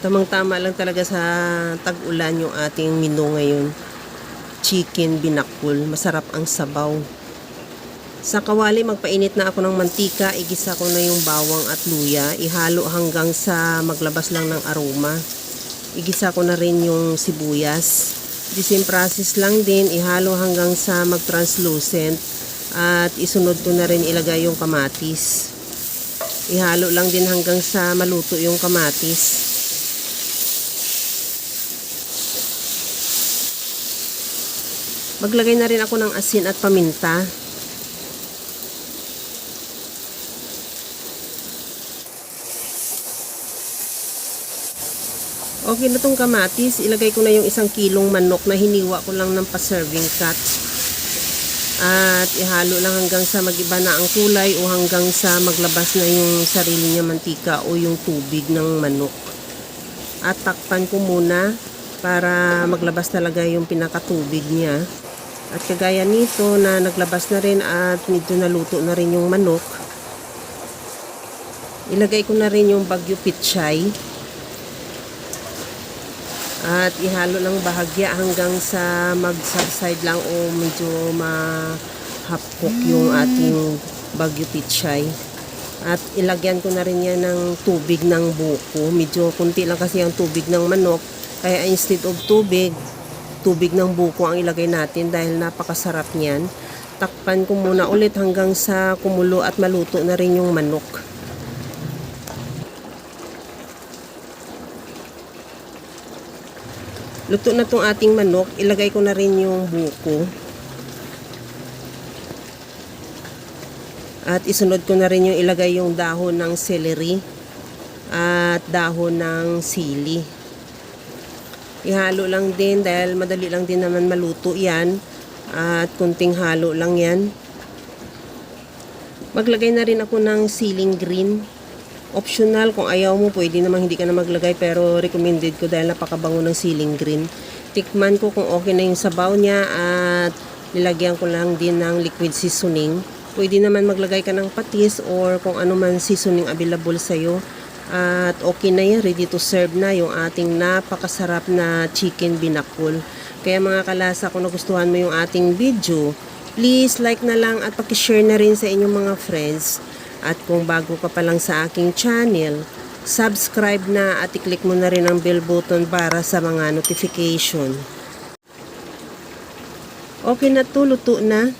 Tamang-tama lang talaga sa tag-ulan yung ating menu ngayon. Chicken binakul. Masarap ang sabaw. Sa kawali, magpainit na ako ng mantika. Igisa ko na yung bawang at luya. Ihalo hanggang sa maglabas lang ng aroma. Igisa ko na rin yung sibuyas. The same process lang din. Ihalo hanggang sa mag-translucent. At isunod ko na rin ilagay yung kamatis. Ihalo lang din hanggang sa maluto yung kamatis. Maglagay na rin ako ng asin at paminta. Okay na tong kamatis. Ilagay ko na yung 1 kilong manok na hiniwa ko lang ng pa-serving cut. At ihalo lang hanggang sa mag-iba na ang kulay o hanggang sa maglabas na yung sarili niya mantika o yung tubig ng manok. At takpan ko muna para maglabas talaga yung pinakatubig niya. At kagaya nito na naglabas na rin at medyo naluto na rin yung manok, ilagay ko na rin yung bagyo pichay. At ihalo lang bahagya hanggang sa mag-subside lang o medyo ma-half cook yung ating bagyo pichay. At ilagyan ko na rin yan ng tubig ng buko. Medyo kunti lang kasi ang tubig ng manok. Kaya instead of tubig ng buko ang ilagay natin dahil napakasarap niyan. Takpan ko muna ulit hanggang sa kumulo at maluto na rin yung manok. Luto na tong ating manok. Ilagay ko na rin yung buko. At isunod ko na rin yung ilagay yung dahon ng celery at dahon ng sili. Ihalo lang din dahil madali lang din naman maluto yan. At kunting halo lang yan. Maglagay na rin ako ng siling green. Optional, kung ayaw mo, pwede naman hindi ka na maglagay, pero recommended ko dahil napakabango ng siling green. Tikman ko kung okay na yung sabaw niya at nilagyan ko lang din ng liquid seasoning. Pwede naman maglagay ka ng patis or kung ano man seasoning available sa'yo. At okay na yan, ready to serve na yung ating napakasarap na chicken binakul. Kaya mga kalasa, kung nagustuhan mo yung ating video, please like na lang at pakishare na rin sa inyong mga friends. At kung bago ka pa lang sa aking channel, subscribe na at i-click mo na rin ang bell button para sa mga notification. Okay na to, luto na.